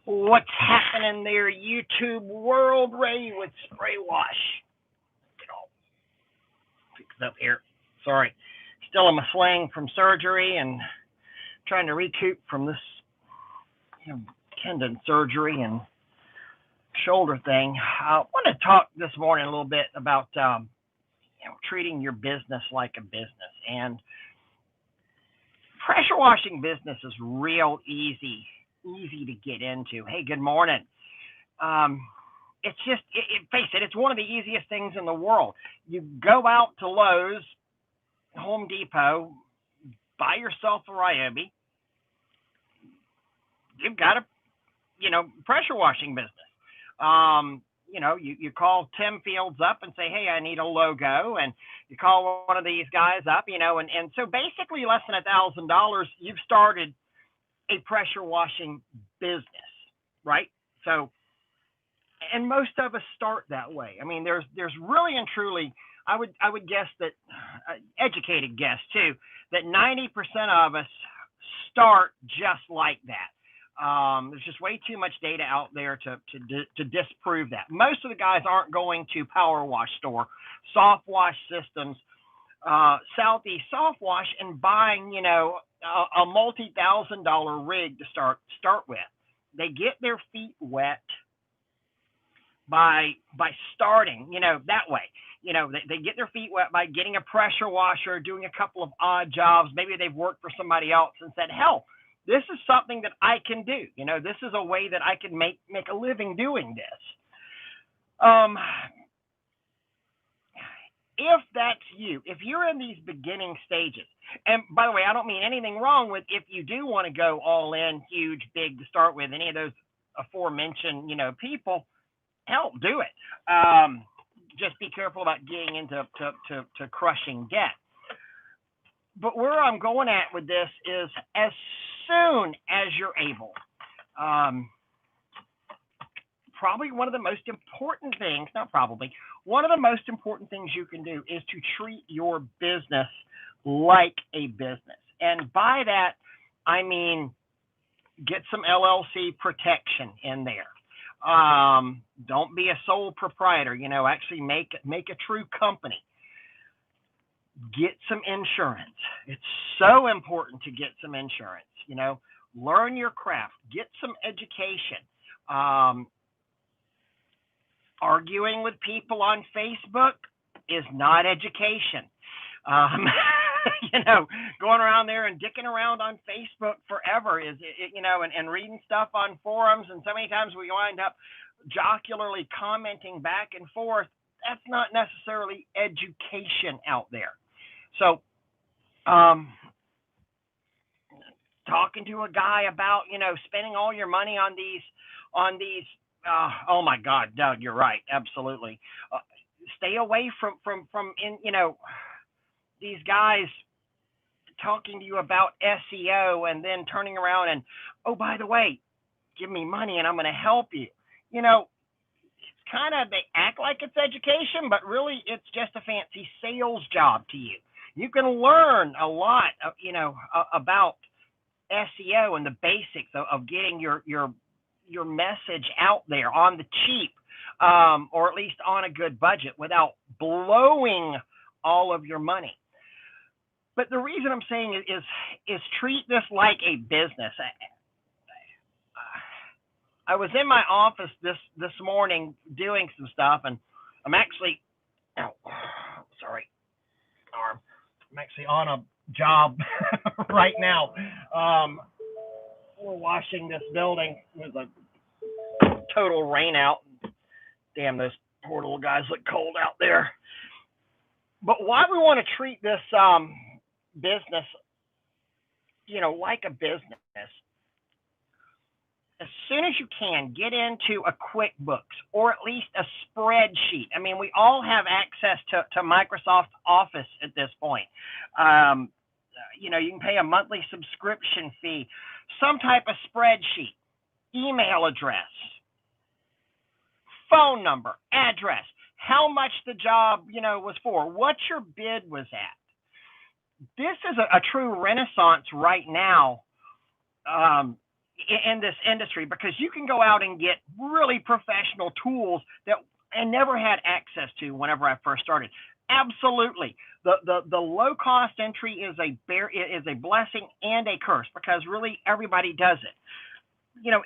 What's happening there, YouTube world? Ray with spray wash. Get all fixed up here. Sorry. Still in my sling from surgery and trying to recoup from this tendon surgery and shoulder thing. I want to talk this morning a little bit about treating your business like a business. And pressure washing business is real easy to get into. Hey, good morning. It's just, face it, it's one of the easiest things in the world. You go out to Lowe's, Home Depot, buy yourself a Ryobi. You've got a, pressure washing business. You call Tim Fields up and say, hey, I need a logo. And you call one of these guys up, and so basically less than $1,000, you've started a pressure washing business, right? So, and most of us start that way. I mean, there's really and truly, I would guess that, educated guess too, that 90% of us start just like that. There's just way too much data out there to disprove that. Most of the guys aren't going to Power Wash store, Soft Wash Systems, Southeast Soft Wash, and buying a multi-$1,000 rig to start with. They get their feet wet by starting that way. They get their feet wet by getting a pressure washer, doing a couple of odd jobs. Maybe they've worked for somebody else and said, hell, this is something that I can do. This is a way that I can make a living doing this. If that's you, if you're in these beginning stages, and by the way, I don't mean anything wrong with if you do want to go all in, huge, big to start with, any of those aforementioned, people, hell, do it. Just be careful about getting into to crushing debt. But where I'm going at with this is as soon as you're able, probably one of the most important things, not probably, one of the most important things you can do is to treat your business like a business. And by that, I mean, get some LLC protection in there. Don't be a sole proprietor, actually make a true company. Get some insurance. It's so important to get some insurance, learn your craft, get some education. Arguing with people on Facebook is not education. Going around there and dicking around on Facebook forever is, and reading stuff on forums. And so many times we wind up jocularly commenting back and forth. That's not necessarily education out there. So, talking to a guy about, spending all your money on these, oh my God, Doug, you're right. Absolutely. Stay away from these guys talking to you about SEO and then turning around and, oh, by the way, give me money and I'm going to help you. It's kind of, they act like it's education, but really it's just a fancy sales job to you. You can learn a lot, about SEO and the basics of getting your message out there on the cheap, or at least on a good budget without blowing all of your money. But the reason I'm saying is treat this like a business. I was in my office this morning doing some stuff, and I'm actually, sorry, arm. I'm actually on a job right now. We're washing this building. There's a total rain out. Damn, those poor little guys look cold out there. But why we want to treat this business, like a business, as soon as you can, get into a QuickBooks or at least a spreadsheet. I mean, we all have access to Microsoft Office at this point. You can pay a monthly subscription fee, some type of spreadsheet, email address, phone number, address, how much the job, was for, what your bid was at. This is a true renaissance right now in this industry, because you can go out and get really professional tools that I never had access to whenever I first started. Absolutely. The low cost entry is a blessing and a curse, because really everybody does it.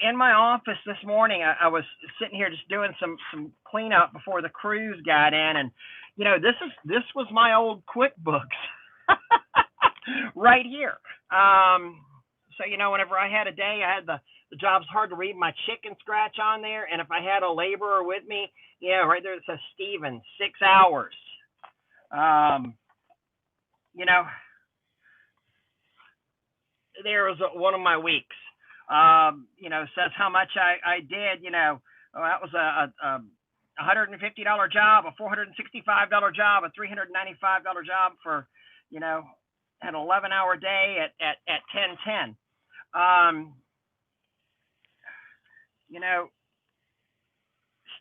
In my office this morning, I was sitting here just doing some cleanup before the crews got in, and this was my old QuickBooks right here. So whenever I had a day, I had the job's hard to read, my chicken scratch on there, and if I had a laborer with me, right there it says Steven, 6 hours. Um, you know, there was one of my weeks. Says how much I did. That was a $150 job, a $465 job, a $395 job for, an 11-hour day at 10:10. Um, you know,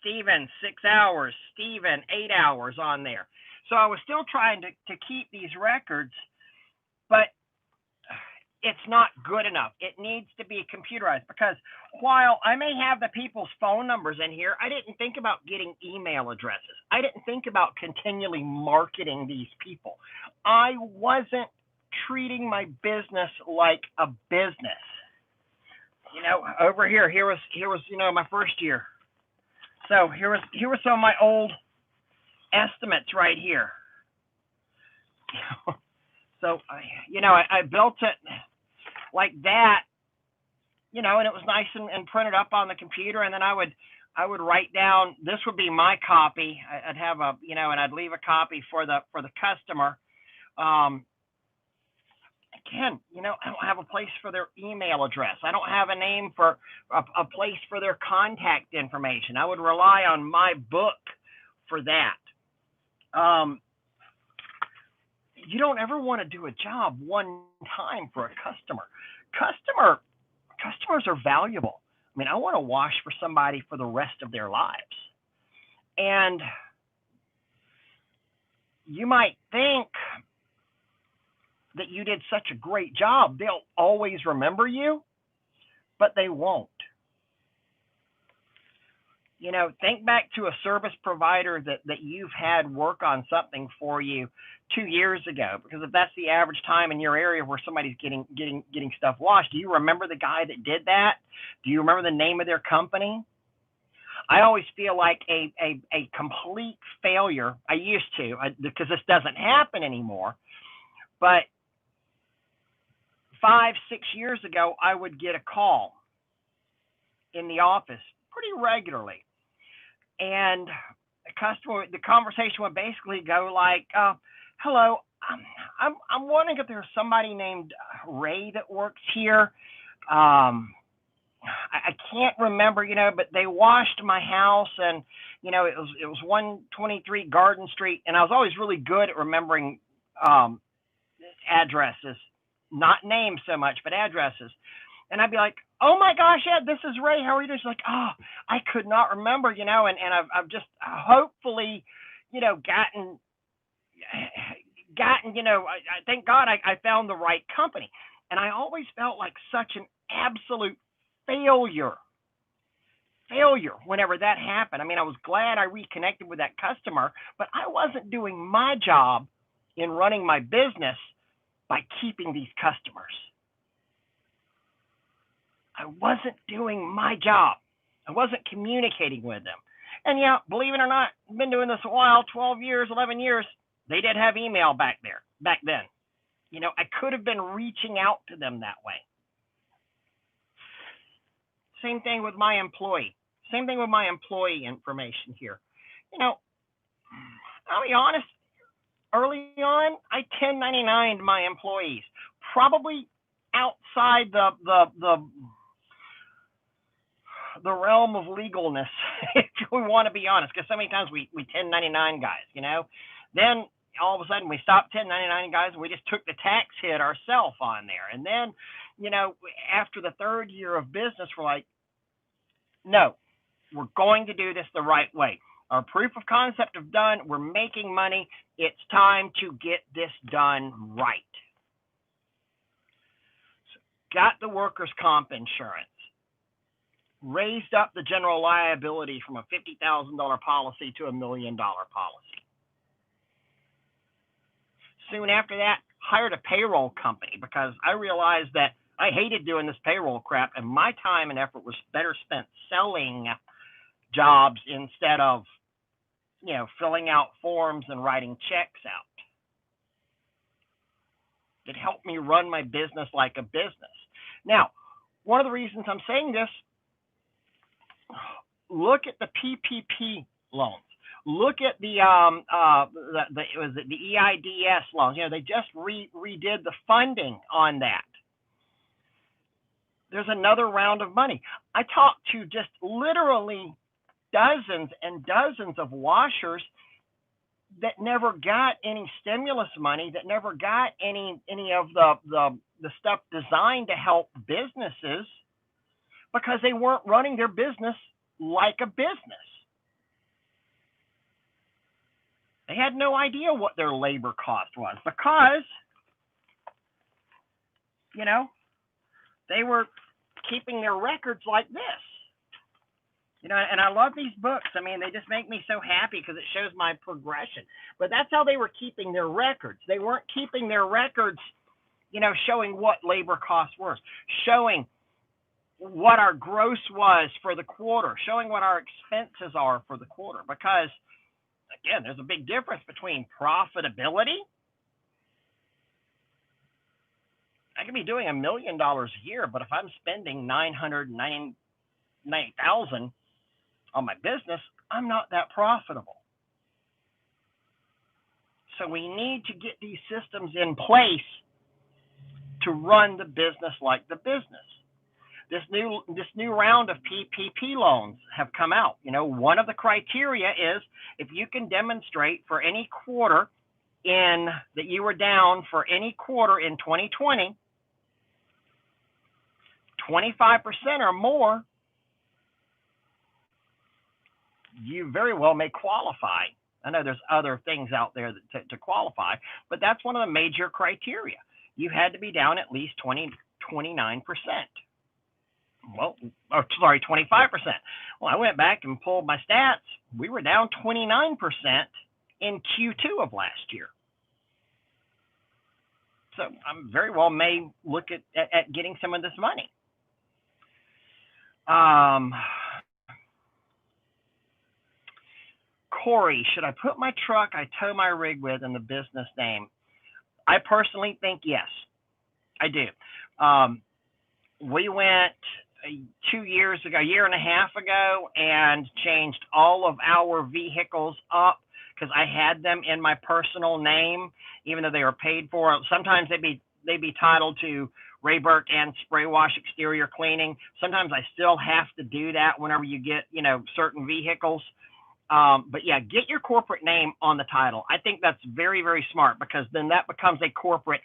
Steven, 6 hours, Steven, 8 hours on there. So I was still trying to keep these records, but it's not good enough. It needs to be computerized, because while I may have the people's phone numbers in here, I didn't think about getting email addresses. I didn't think about continually marketing these people. I wasn't treating my business like a business. Over here was my first year. So here was some of my old estimates right here. So I built it like that, and it was nice and printed up on the computer, and then I would write down, this would be my copy. I'd have and I'd leave a copy for the customer. Again, I don't have a place for their email address. I don't have a name for a place for their contact information. I would rely on my book for that. You don't ever want to do a job one time for a customer. Customers are valuable. I mean, I want to wash for somebody for the rest of their lives. And you might think that you did such a great job, they'll always remember you, but they won't. Think back to a service provider that you've had work on something for you 2 years ago, because if that's the average time in your area where somebody's getting stuff washed, do you remember the guy that did that? Do you remember the name of their company? I always feel like a complete failure. I used to, because this doesn't happen anymore, but 5-6 years ago, I would get a call in the office pretty regularly, and the conversation would basically go like, "Hello, I'm wondering if there's somebody named Ray that works here. I can't remember, but they washed my house, and it was 123 Garden Street, and I was always really good at remembering addresses, not names so much, but addresses." And I'd be like, "Oh my gosh, yeah, this is Ray. How are you doing?" She's like, "Oh, I could not remember, and I've just hopefully, gotten, I thank God I found the right company." And I always felt like such an absolute failure whenever that happened. I mean, I was glad I reconnected with that customer, but I wasn't doing my job in running my business by keeping these customers. I wasn't doing my job. I wasn't communicating with them. And yeah, believe it or not, I've been doing this a while, 12 years, 11 years. They did have email back then. I could have been reaching out to them that way. Same thing with my employee. Same thing with my employee information here. I'll be honest, early on, I 1099'd my employees, probably outside the realm of legalness, if we want to be honest, because so many times we 1099 guys, then all of a sudden we stopped 1099 guys and we just took the tax hit ourselves on there. And then, after the third year of business, we're like, no, we're going to do this the right way. Our proof of concept is done. We're making money. It's time to get this done right. So, got the workers' comp insurance. raised up the general liability from a $50,000 policy to $1 million policy. Soon after that, hired a payroll company because I realized that I hated doing this payroll crap, and my time and effort was better spent selling jobs instead of, filling out forms and writing checks out. It helped me run my business like a business. Now, one of the reasons I'm saying this, look at the PPP loans. Look at the was it the EIDS loans. They just redid the funding on that. There's another round of money. I talked to just literally dozens and dozens of washers that never got any stimulus money, that never got any of the stuff designed to help businesses because they weren't running their business like a business. They had no idea what their labor cost was because, they were keeping their records like this. And I love these books. I mean, they just make me so happy because it shows my progression. But that's how they were keeping their records. They weren't keeping their records, showing what labor costs were, showing what our gross was for the quarter, showing what our expenses are for the quarter. Because, again, there's a big difference between profitability. I could be doing $1 million a year, but if I'm spending $999,000 on my business, I'm not that profitable. So we need to get these systems in place to run the business like the business. This new round of PPP loans have come out. One of the criteria is if you can demonstrate for any quarter that you were down for any quarter in 2020, 25% or more, you very well may qualify. I know there's other things out there to qualify, but that's one of the major criteria. You had to be down at least 29%. Well, 25%. Well, I went back and pulled my stats. We were down 29% in Q2 of last year. So I very well may look at getting some of this money. Corey, should I put my truck I tow my rig with in the business name? I personally think yes. I do. We went 2 years ago, a year and a half ago, and changed all of our vehicles up because I had them in my personal name, even though they were paid for. Sometimes they'd be titled to Ray Burke and Spray Wash Exterior Cleaning. Sometimes I still have to do that whenever you get, certain vehicles. But yeah, get your corporate name on the title. I think that's very, very smart because then that becomes a corporate